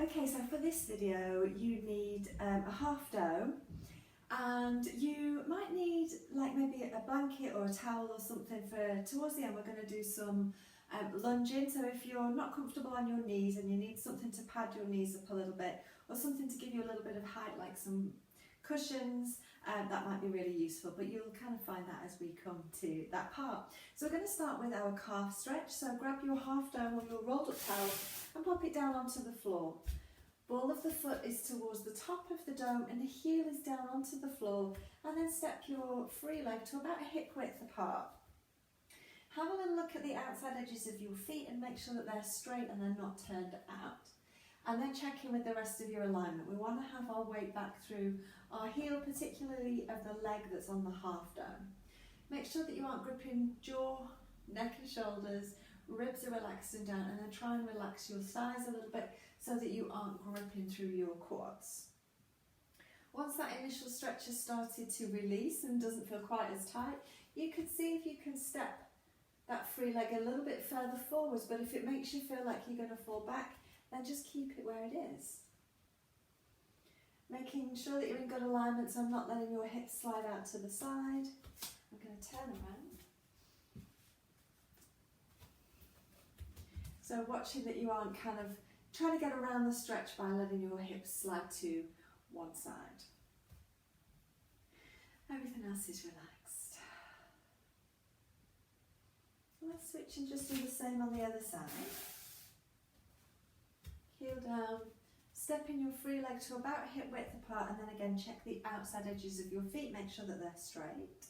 Okay, so for this video you need a half dome, and you might need like maybe a blanket or a towel or something for towards the end. We're going to do some lunging, so if you're not comfortable on your knees and you need something to pad your knees up a little bit, or something to give you a little bit of height like some cushions, that might be really useful, but you'll kind of find that as we come to that part. So we're going to start with our calf stretch, so grab your half dome or your rolled up towel and pop it down onto the floor. Ball of the foot is towards the top of the dome and the heel is down onto the floor, and then step your free leg to about a hip width apart. Have a little look at the outside edges of your feet and make sure that they're straight and they're not turned out. And then check in with the rest of your alignment. We want to have our weight back through our heel, particularly of the leg that's on the half dome. Make sure that you aren't gripping jaw, neck and shoulders, ribs are relaxed and down, and then try and relax your thighs a little bit so that you aren't gripping through your quads. Once that initial stretch has started to release and doesn't feel quite as tight, you can see if you can step that free leg a little bit further forwards, but if it makes you feel like you're going to fall back, then just keep it where it is. Making sure that you're in good alignment, so I'm not letting your hips slide out to the side. I'm going to turn around. So watching that you aren't kind of trying to get around the stretch by letting your hips slide to one side. Everything else is relaxed. Let's switch and just do the same on the other side. Heel down, stepping your free leg to about hip width apart, and then again check the outside edges of your feet, make sure that they're straight.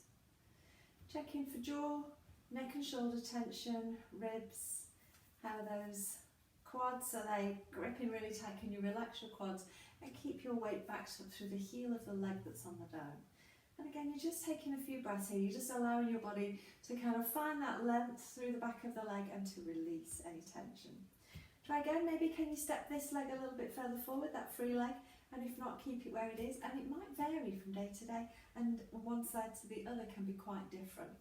Check in for jaw, neck and shoulder tension, ribs, how are those quads, are they gripping really tight? Can you relax your quads and keep your weight back through the heel of the leg that's on the dome? And again, you're just taking a few breaths here, you're just allowing your body to kind of find that length through the back of the leg and to release any tension. Try again, maybe can you step this leg a little bit further forward, that free leg, and if not, keep it where it is. And it might vary from day to day, and one side to the other can be quite different.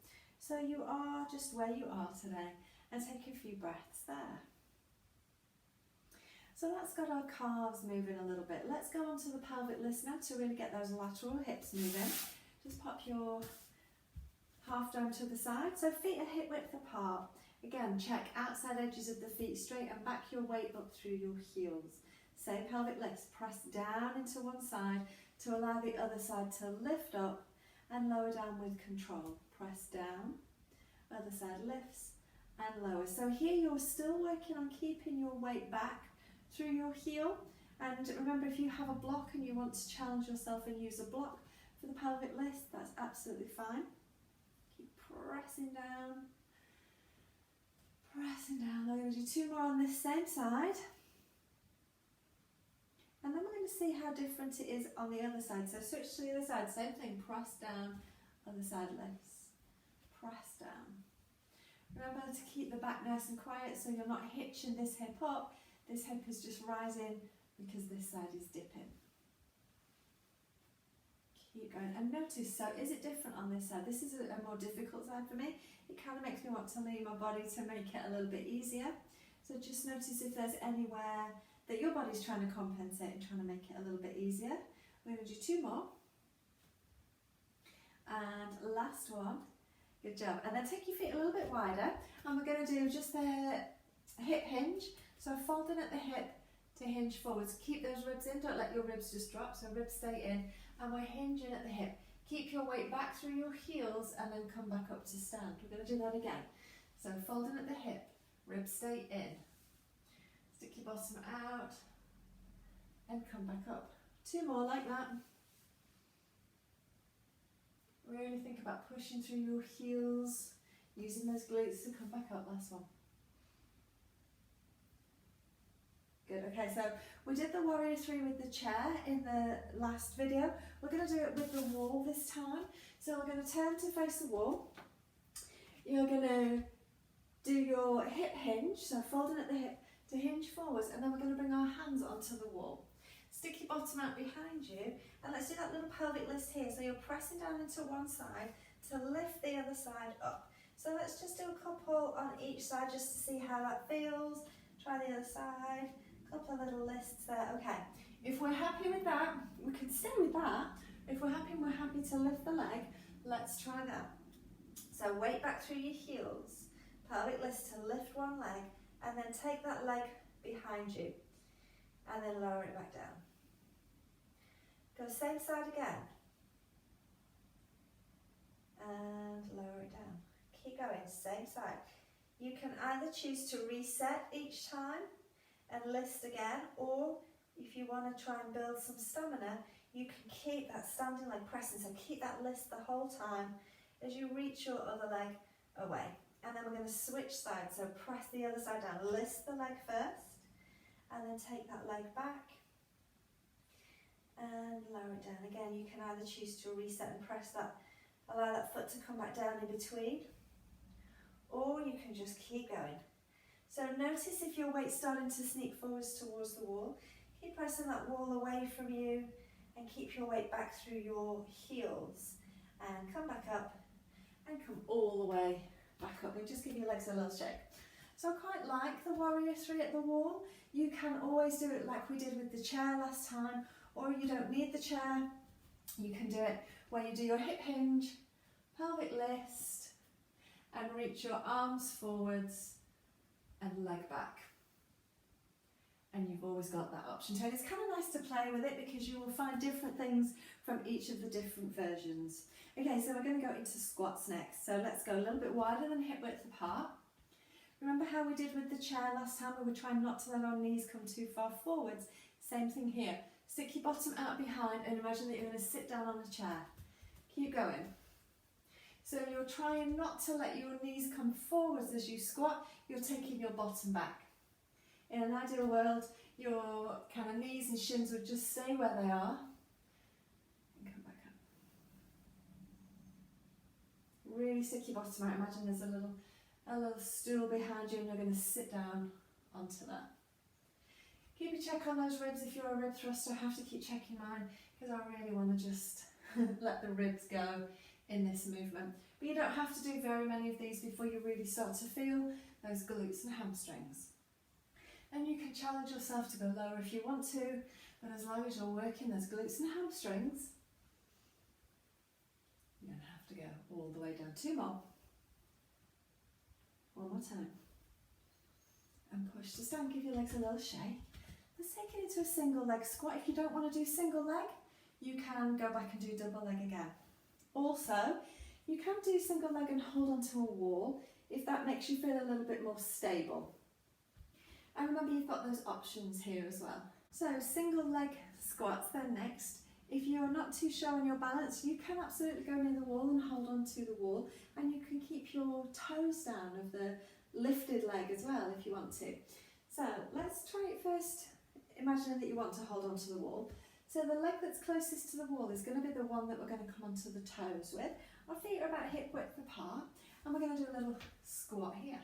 So you are just where you are today, and take a few breaths there. So that's got our calves moving a little bit. Let's go on to the pelvic lifts now to really get those lateral hips moving. Just pop your half dome to the side, so feet are hip width apart. Again, check outside edges of the feet straight and back your weight up through your heels. Same pelvic lifts, press down into one side to allow the other side to lift up and lower down with control. Press down, other side lifts and lower. So here you're still working on keeping your weight back through your heel. And remember, if you have a block and you want to challenge yourself and use a block for the pelvic lift, that's absolutely fine. Keep pressing down. Pressing down. We're going to do two more on this same side. And then we're going to see how different it is on the other side. So switch to the other side, same thing, press down, other side lifts. Press down. Remember to keep the back nice and quiet so you're not hitching this hip up. This hip is just rising because this side is dipping. Keep going. And notice, so is it different on this side? This is a more difficult side for me. It kind of makes me want to lean my body to make it a little bit easier. So just notice if there's anywhere that your body's trying to compensate and trying to make it a little bit easier. We're going to do two more. And last one. Good job. And then take your feet a little bit wider. And we're going to do just the hip hinge. So folding at the hip to hinge forwards. Keep those ribs in. Don't let your ribs just drop. So ribs stay in. And we're hinging at the hip. Keep your weight back through your heels and then come back up to stand. We're going to do that again. So folding at the hip, ribs stay in. Stick your bottom out and come back up. Two more like that. Really think about pushing through your heels, using those glutes to come back up. Last one. Good, okay, so we did the warrior three with the chair in the last video. We're going to do it with the wall this time. So we're going to turn to face the wall. You're going to do your hip hinge, so folding at the hip to hinge forwards, and then we're going to bring our hands onto the wall. Stick your bottom out behind you, and let's do that little pelvic lift here. So you're pressing down into one side to lift the other side up. So let's just do a couple on each side just to see how that feels. Try the other side. Couple of little lists there. Okay, if we're happy with that, we can stay with that. If we're happy to lift the leg, let's try that. So weight back through your heels, pelvic list to lift one leg, and then take that leg behind you, and then lower it back down. Go same side again, and lower it down. Keep going, same side. You can either choose to reset each time and list again, or if you want to try and build some stamina, you can keep that standing leg pressing, so keep that list the whole time as you reach your other leg away. And then we're going to switch sides, so press the other side down, list the leg first, and then take that leg back and lower it down. Again, you can either choose to reset and press that, allow that foot to come back down in between, or you can just keep going. So notice if your weight's starting to sneak forwards towards the wall, keep pressing that wall away from you and keep your weight back through your heels, and come back up and come all the way back up, and just give your legs a little shake. So I quite like the warrior three at the wall. You can always do it like we did with the chair last time, or you don't need the chair. You can do it where you do your hip hinge, pelvic list, and reach your arms forwards and leg back. And you've always got that option. So it's kind of nice to play with it because you will find different things from each of the different versions. Okay, so we're going to go into squats next. So let's go a little bit wider than hip width apart. Remember how we did with the chair last time? We were trying not to let our knees come too far forwards. Same thing here. Stick your bottom out behind and imagine that you're going to sit down on a chair. Keep going. So you're trying not to let your knees come forwards as you squat. You're taking your bottom back. In an ideal world, your kind of knees and shins would just stay where they are and come back up. Really stick your bottom out. Imagine there's a little stool behind you and you're going to sit down onto that. Keep a check on those ribs. If you're a rib thruster, I have to keep checking mine because I really want to just let the ribs go in this movement. But you don't have to do very many of these before you really start to feel those glutes and hamstrings. And you can challenge yourself to go lower if you want to, but as long as you're working those glutes and hamstrings, you don't have to go all the way down. Two more. One more time. And push to stand, give your legs a little shake. Let's take it into a single leg squat. If you don't want to do single leg, you can go back and do double leg again. Also, you can do single leg and hold onto a wall if that makes you feel a little bit more stable. And remember, you've got those options here as well. So single leg squats then next. If you're not too sure on your balance, you can absolutely go near the wall and hold on to the wall, and you can keep your toes down of the lifted leg as well if you want to. So let's try it first. Imagine that you want to hold on to the wall. So the leg that's closest to the wall is going to be the one that we're going to come onto the toes with. Our feet are about hip width apart, and we're going to do a little squat here.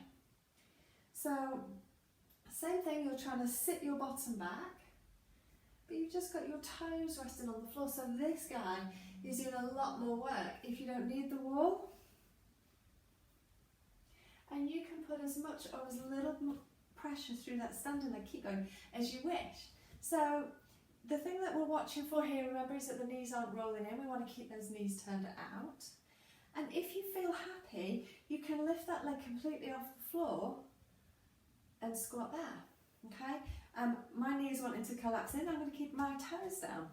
So same thing, you're trying to sit your bottom back, but you've just got your toes resting on the floor. So this guy is doing a lot more work if you don't need the wall. And you can put as much or as little pressure through that standing leg, keep going, as you wish. So the thing that we're watching for here, remember, is that the knees aren't rolling in. We want to keep those knees turned out. And if you feel happy, you can lift that leg completely off the floor and squat there, okay? My knee is wanting to collapse in. I'm going to keep my toes down.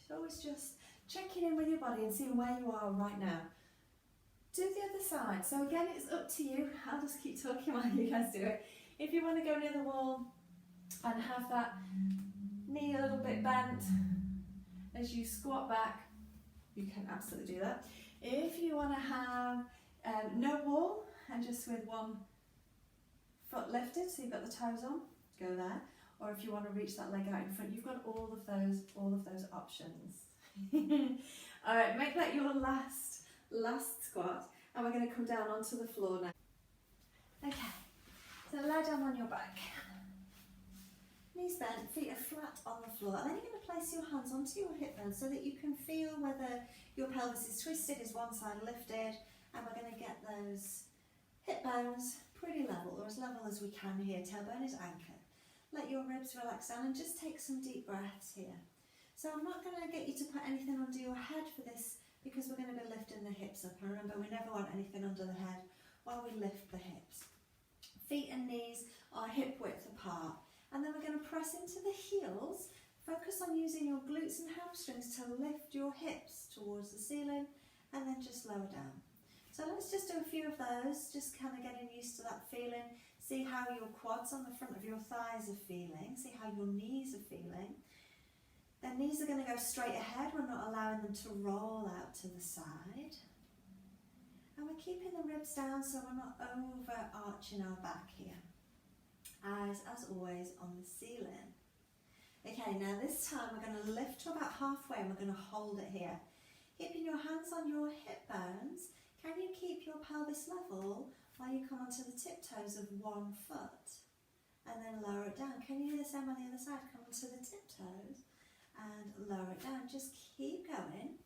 So always just checking in with your body and seeing where you are right now. Do the other side. So again, it's up to you. I'll just keep talking while you guys do it. If you want to go near the wall and have that knee a little bit bent as you squat back, you can absolutely do that. If you want to have no wall and just with one foot lifted, so you've got the toes on, go there. Or if you want to reach that leg out in front, you've got all of those options. All right, make that your last squat, and we're going to come down onto the floor now. Okay, so lie down on your back. Knees bent, feet are flat on the floor, and then you're going to place your hands onto your hip bones so that you can feel whether your pelvis is twisted, is one side lifted, and we're going to get those hip bones pretty level, or as level as we can here. Tailbone is anchored. Let your ribs relax down and just take some deep breaths here. So I'm not going to get you to put anything under your head for this because we're going to be lifting the hips up. And remember, we never want anything under the head while we lift the hips. Feet and knees are hip width apart. And then we're going to press into the heels. Focus on using your glutes and hamstrings to lift your hips towards the ceiling and then just lower down. So let's just do a few of those, just kind of getting used to that feeling. See how your quads on the front of your thighs are feeling. See how your knees are feeling. The knees are going to go straight ahead. We're not allowing them to roll out to the side. And we're keeping the ribs down so we're not over-arching our back here. Eyes, as always, on the ceiling. Okay, now this time we're going to lift to about halfway and we're going to hold it here. Keeping your hands on your hip bones, can you keep your pelvis level while you come onto the tiptoes of one foot? And then lower it down. Can you do the same on the other side? Come onto the tiptoes and lower it down. Just keep going.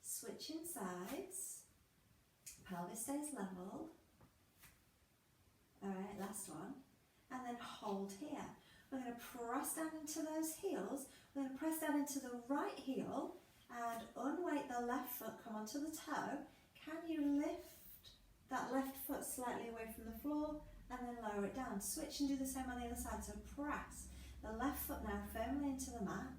Switching sides. Pelvis stays level. Alright, last one. And then hold here. We're going to press down into those heels. We're going to press down into the right heel and unweight the left foot, come onto the toe. Can you lift that left foot slightly away from the floor and then lower it down? Switch and do the same on the other side. So press the left foot now firmly into the mat.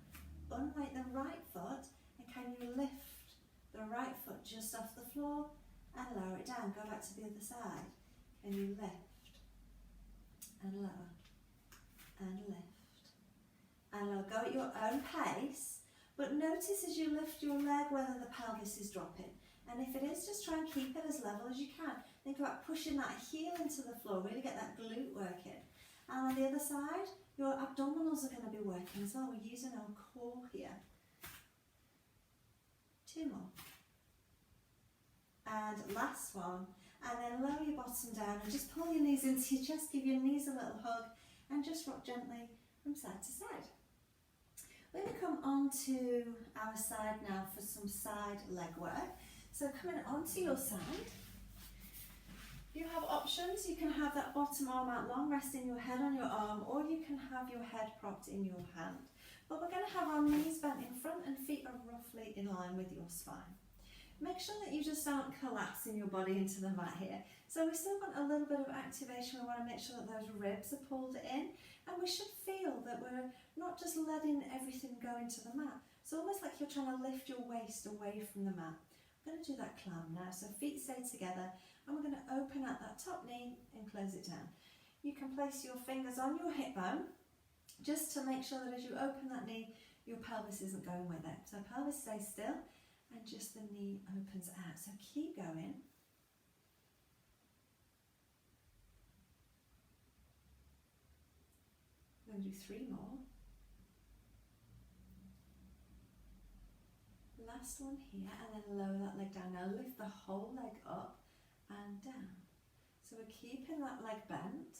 Unweight the right foot, and can you lift the right foot just off the floor and lower it down? Go back to the other side. Can you lift and lower and lift and lower? Go at your own pace, but notice as you lift your leg whether the pelvis is dropping. And if it is, just try and keep it as level as you can. Think about pushing that heel into the floor, really get that glute working. And on the other side, your abdominals are going to be working as well. We're using our core here. 2 more. And last one. And then lower your bottom down and just pull your knees into your chest, give your knees a little hug and just rock gently from side to side. We're going to come onto our side now for some side leg work. So coming onto your side, you have options. You can have that bottom arm out long, resting your head on your arm, or you can have your head propped in your hand. But we're going to have our knees bent in front and feet are roughly in line with your spine. Make sure that you just aren't collapsing your body into the mat here. So we still want a little bit of activation. We want to make sure that those ribs are pulled in, and we should feel that we're not just letting everything go into the mat. It's almost like you're trying to lift your waist away from the mat. I'm going to do that clam now. So feet stay together, and we're going to open out that top knee and close it down. You can place your fingers on your hip bone just to make sure that as you open that knee, your pelvis isn't going with it. So pelvis stays still. And just the knee opens out. So keep going. We're going to do 3 more. Last one here, and then lower that leg down. Now lift the whole leg up and down. So we're keeping that leg bent.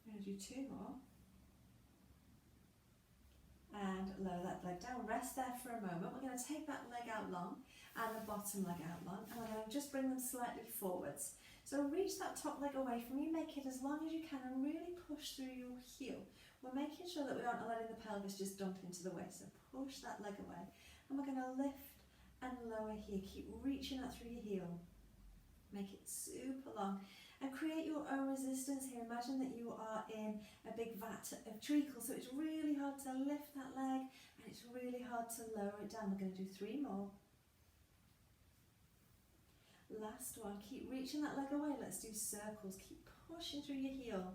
We're going to do 2 more. And lower that leg down. Rest there for a moment. We're going to take that leg out long and the bottom leg out long, and we're going to just bring them slightly forwards. So reach that top leg away from you, make it as long as you can and really push through your heel. We're making sure that we aren't letting the pelvis just dump into the waist. So push that leg away, and we're going to lift and lower here. Keep reaching that through your heel. Make it super long and create your own resistance here. Imagine that you are in a big vat of treacle, so it's really hard to lift that leg and it's really hard to lower it down. We're going to do 3 more. Last one. Keep reaching that leg away. Let's do circles. Keep pushing through your heel.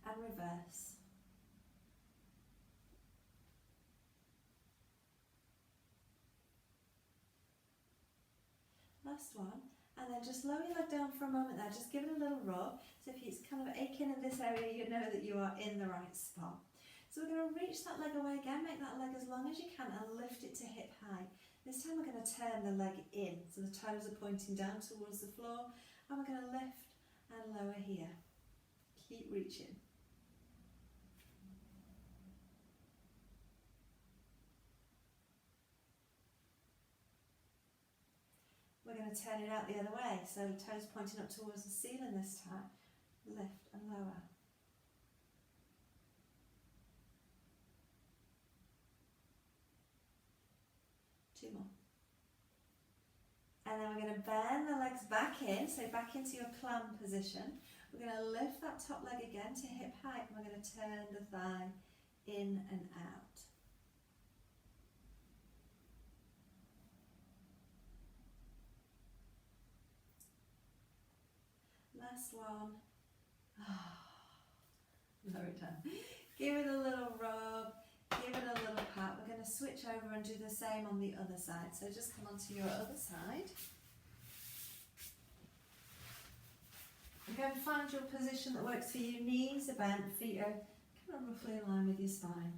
And reverse. Last one, and then just lower your leg down for a moment there, just give it a little rub. So if it's kind of aching in this area, you know that you are in the right spot. So we're going to reach that leg away again, make that leg as long as you can and lift it to hip height. This time we're going to turn the leg in, so the toes are pointing down towards the floor, and we're going to lift and lower here. Keep reaching. going to turn it out the other way. So toes pointing up towards the ceiling this time. Lift and lower. Two more. And then we're going to bend the legs back in, so back into your clam position. We're going to lift that top leg again to hip height, and we're going to turn the thigh in and out. Last one. Lower it down. Give it a little rub, give it a little pat. We're going to switch over and do the same on the other side. So just come onto your other side. Again, find your position that works for you. Knees are bent, feet are kind of roughly in line with your spine.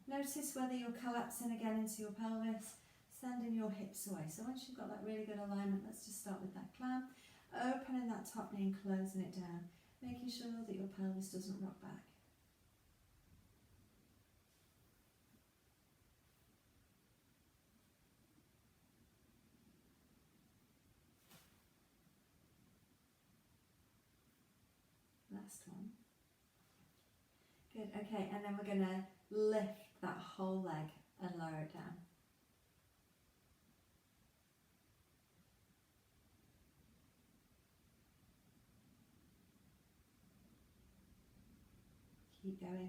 Notice whether you're collapsing again into your pelvis, sending your hips away. So once you've got that really good alignment, let's just start with that clam. Opening that top knee and closing it down, making sure that your pelvis doesn't rock back. Last one. Good, okay, and then we're going to lift that whole leg and lower it down. Keep going.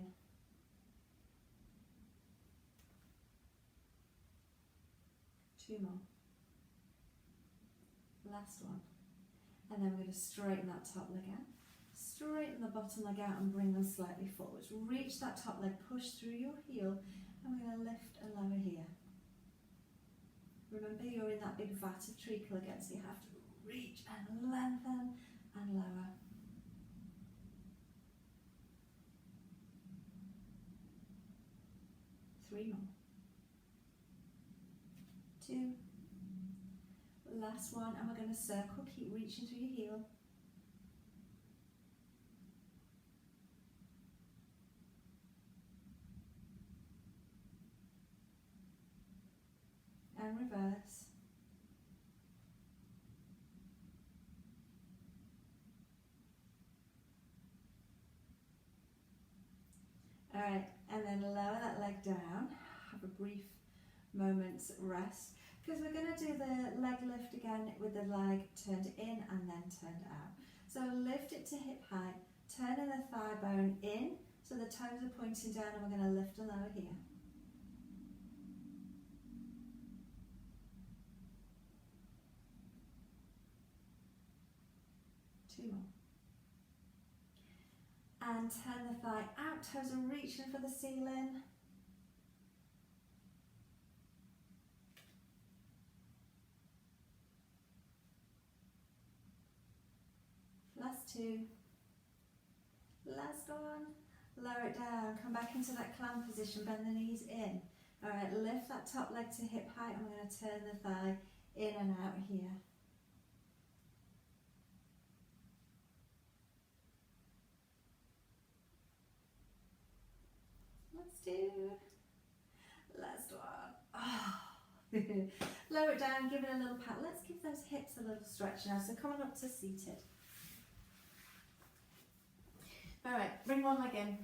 Two more. Last one. And then we're going to straighten that top leg out. Straighten the bottom leg out and bring them slightly forwards. Reach that top leg, push through your heel, and we're going to lift and lower here. Remember, you're in that big vat of treacle again, so you have to reach and lengthen and lower. Three more. Two. Last one, and we're going to circle. Keep reaching through your heel. And reverse. All right, and then lower that leg down. Have a brief moment's rest, because we're going to do the leg lift again with the leg turned in and then turned out. So lift it to hip height, turning the thigh bone in, so the toes are pointing down, and we're going to lift and lower here. Two more. And turn the thigh out, toes are reaching for the ceiling. Last two. Last one. Lower it down, come back into that clam position, bend the knees in. All right, lift that top leg to hip height, and we're going to turn the thigh in and out here. Let's do last one. Oh. Lower it down, give it a little pat. Let's give those hips a little stretch now. So coming up to seated. All right, bring one leg in.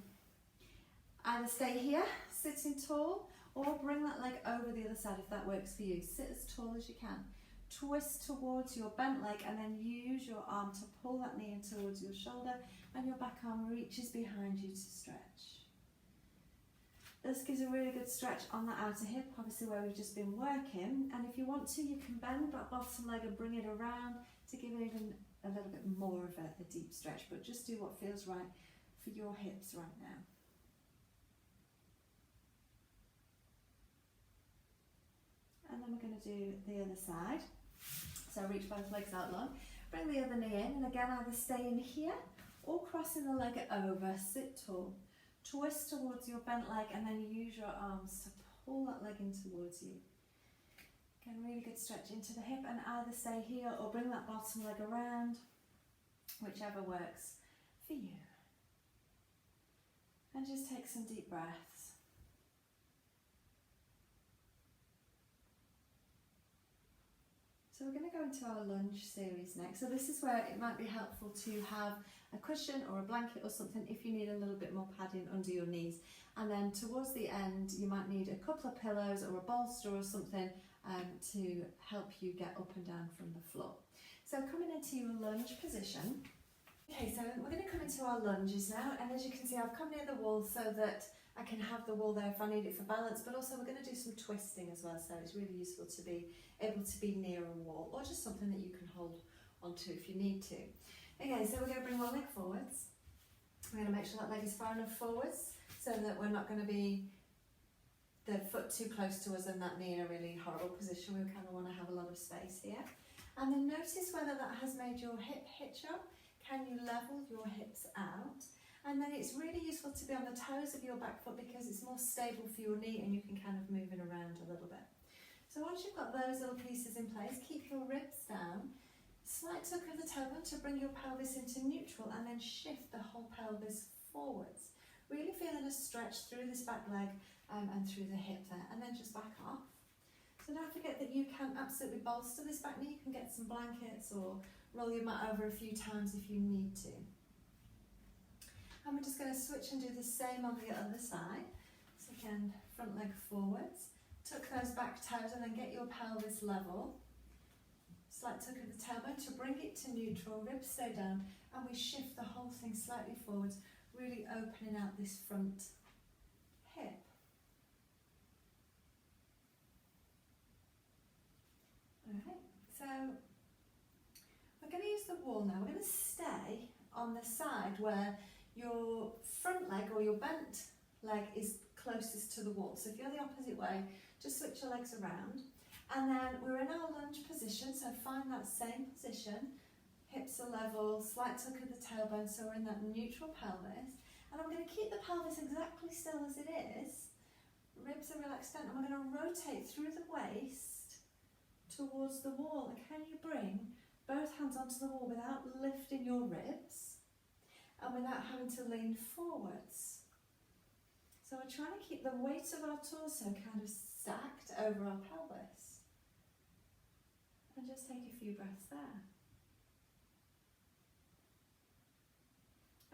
Either stay here, sitting tall, or bring that leg over the other side if that works for you. Sit as tall as you can. Twist towards your bent leg, and then use your arm to pull that knee in towards your shoulder, and your back arm reaches behind you to stretch. This gives a really good stretch on that outer hip, obviously where we've just been working. And if you want to, you can bend that bottom leg and bring it around to give it even a little bit more of a deep stretch, but just do what feels right for your hips right now. And then we're going to do the other side. So reach both legs out long, bring the other knee in, and again either stay in here or crossing the leg over, sit tall. Twist towards your bent leg, and then use your arms to pull that leg in towards you. Again, really good stretch into the hip, and either stay here or bring that bottom leg around, whichever works for you. And just take some deep breaths. So we're going to go into our lunge series next. So this is where it might be helpful to have a cushion or a blanket or something if you need a little bit more padding under your knees. And then towards the end you might need a couple of pillows or a bolster or something to help you get up and down from the floor. So coming into your lunge position. Okay, so we're going to come into our lunges now, and as you can see I've come near the wall so that I can have the wall there if I need it for balance, but also we're going to do some twisting as well, so it's really useful to be able to be near a wall or just something that you can hold onto if you need to. Okay, so we're going to bring one leg forwards. We're going to make sure that leg is far enough forwards so that we're not going to be the foot too close to us and that knee in a really horrible position. We kind of want to have a lot of space here. And then notice whether that has made your hip hitch up. Can you level your hips out? And then it's really useful to be on the toes of your back foot because it's more stable for your knee and you can kind of move it around a little bit. So once you've got those little pieces in place, keep your ribs down, slight tuck of the tailbone to bring your pelvis into neutral and then shift the whole pelvis forwards. Really feeling a stretch through this back leg and through the hip there, and then just back off. So don't forget that you can absolutely bolster this back knee. You can get some blankets or roll your mat over a few times if you need to. And we're just going to switch and do the same on the other side. So again, front leg forwards, tuck those back toes and then get your pelvis level. Slight tuck of the tailbone to bring it to neutral, ribs stay down, and we shift the whole thing slightly forwards, really opening out this front hip. Alright, so we're going to use the wall now. We're going to stay on the side where your front leg or your bent leg is closest to the wall. So if you're the opposite way, just switch your legs around. And then we're in our lunge position, so find that same position. Hips are level, slight tuck of the tailbone, so we're in that neutral pelvis. And I'm going to keep the pelvis exactly still as it is. Ribs are relaxed down, and we're going to rotate through the waist towards the wall. And can you bring both hands onto the wall without lifting your ribs and without having to lean forwards? So we're trying to keep the weight of our torso kind of stacked over our pelvis. And just take a few breaths there.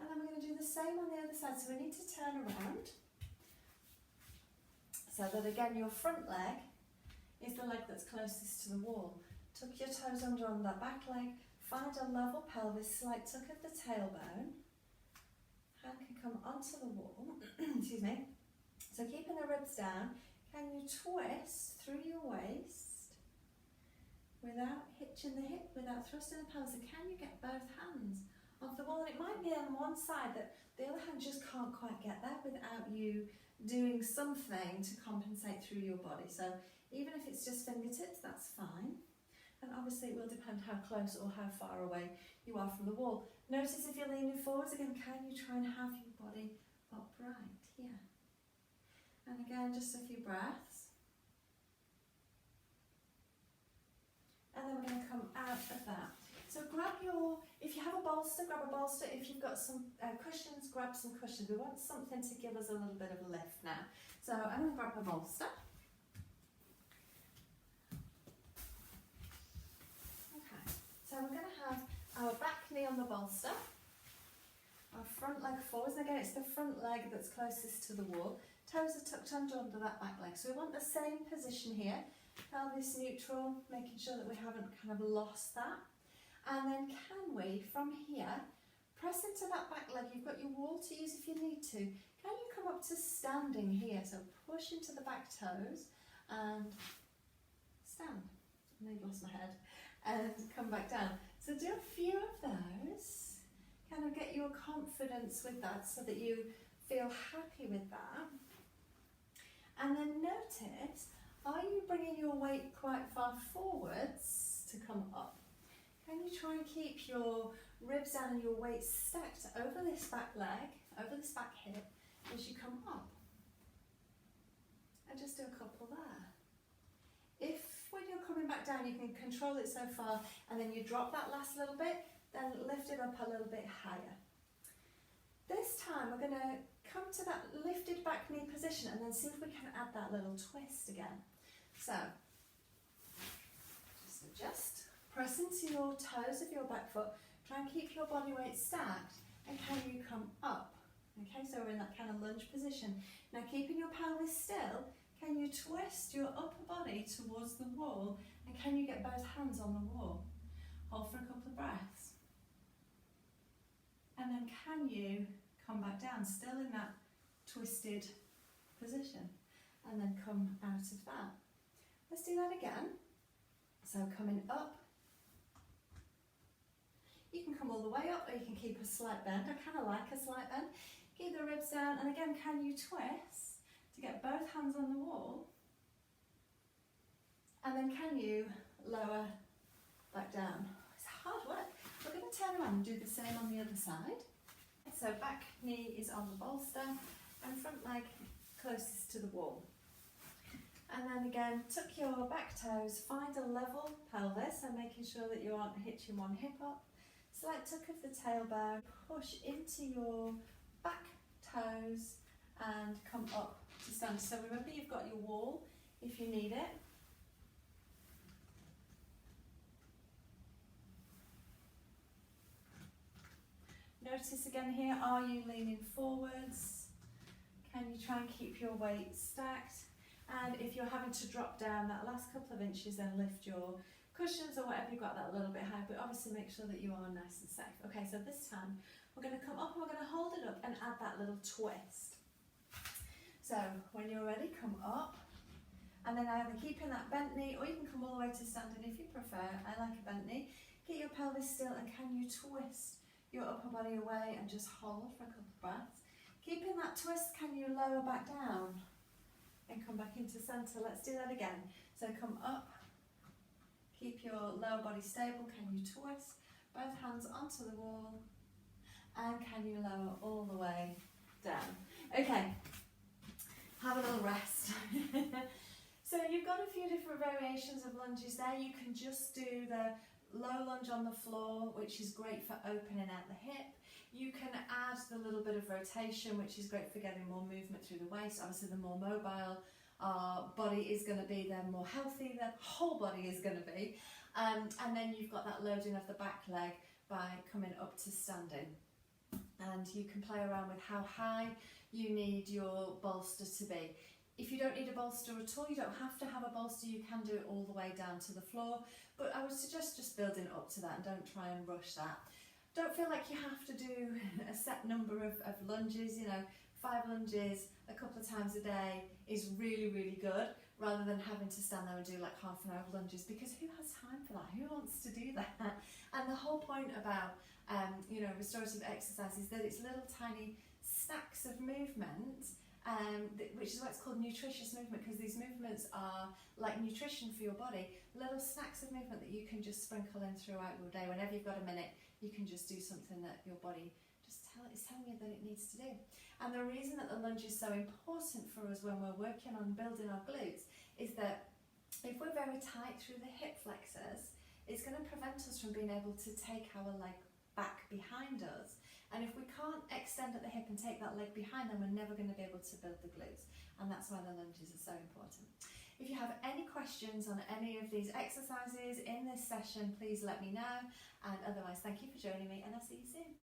And then we're going to do the same on the other side. So we need to turn around so that again your front leg is the leg that's closest to the wall. Tuck your toes under on that back leg, find a level pelvis, slight tuck of the tailbone. Hand can come onto the wall, excuse me. So keeping the ribs down, can you twist through your waist without hitching the hip, without thrusting the pelvis? And can you get both hands off the wall? And it might be on one side that the other hand just can't quite get there without you doing something to compensate through your body. So even if it's just fingertips, that's fine. And obviously it will depend how close or how far away you are from the wall. Notice if you're leaning forwards again, can you try and have your body upright here? And again, just a few breaths. And then we're going to come out of that. So grab your, if you have a bolster, grab a bolster. If you've got some cushions, grab some cushions. We want something to give us a little bit of a lift now. So I'm going to grab a bolster. Okay, so we're going to have our back knee on the bolster, our front leg forwards, and again it's the front leg that's closest to the wall. Toes are tucked under that back leg. So we want the same position here, pelvis neutral, making sure that we haven't kind of lost that. And then can we, from here, press into that back leg. You've got your wall to use if you need to. Can you come up to standing here? So push into the back toes and stand. I nearly lost my head. And come back down. So do a few of those. Kind of get your confidence with that so that you feel happy with that. And then notice, are you bringing your weight quite far forwards to come up? Can you try and keep your ribs down and your weight stacked over this back leg, over this back hip as you come up? And just do a couple there. If when you're coming back down you can control it so far and then you drop that last little bit, then lift it up a little bit higher. This time we're going to come to that lifted back knee position and then see if we can add that little twist again. So, just So just press into your toes of your back foot, try and keep your body weight stacked, and can you come up? Okay, so we're in that kind of lunge position. Now keeping your pelvis still, can you twist your upper body towards the wall, and can you get both hands on the wall? Hold for a couple of breaths. And then can you come back down, still in that twisted position, and then come out of that. Let's do that again. So coming up, you can come all the way up or you can keep a slight bend. I kind of like a slight bend. Keep the ribs down, and again, can you twist to get both hands on the wall? And then can you lower back down? It's hard work. We're going to turn around and do the same on the other side. So back knee is on the bolster and front leg closest to the wall. And then again, tuck your back toes, find a level pelvis, so making sure that you aren't hitching one hip up. Slight tuck of the tailbone, push into your back toes and come up to stand. So remember, you've got your wall if you need it. Notice again here, are you leaning forwards? Can you try and keep your weight stacked? And if you're having to drop down that last couple of inches, then lift your cushions or whatever you've got that a little bit high, but obviously make sure that you are nice and safe. Okay, so this time we're going to come up and we're going to hold it up and add that little twist. So when you're ready, come up, and then either keeping that bent knee, or you can come all the way to standing if you prefer. I like a bent knee. Get your pelvis still, and can you twist your upper body away and just hold for a couple of breaths. Keeping that twist, can you lower back down and come back into center? Let's do that again. So come up, keep your lower body stable, can you twist, both hands onto the wall, and can you lower all the way down? Okay, have a little rest. So you've got a few different variations of lunges there. You can just do the low lunge on the floor, which is great for opening out the hip. You can add the little bit of rotation, which is great for getting more movement through the waist. Obviously, the more mobile our body is going to be, the more healthy the whole body is going to be. And then you've got that loading of the back leg by coming up to standing. And you can play around with how high you need your bolster to be. If you don't need a bolster at all, you don't have to have a bolster, you can do it all the way down to the floor, but I would suggest just building up to that and don't try and rush that. Don't feel like you have to do a set number of lunges, 5 lunges a couple of times a day is really, really good, rather than having to stand there and do like half an hour of lunges, because who has time for that? Who wants to do that? And the whole point about restorative exercise is that it's little tiny stacks of movement, which is why it's called nutritious movement, because these movements are like nutrition for your body, little snacks of movement that you can just sprinkle in throughout your day. Whenever you've got a minute, you can just do something that your body is telling you that it needs to do. And the reason that the lunge is so important for us when we're working on building our glutes is that if we're very tight through the hip flexors, it's going to prevent us from being able to take our leg back behind us. And if we can't extend at the hip and take that leg behind, then we're never going to be able to build the glutes. And that's why the lunges are so important. If you have any questions on any of these exercises in this session, please let me know. And otherwise, thank you for joining me, and I'll see you soon.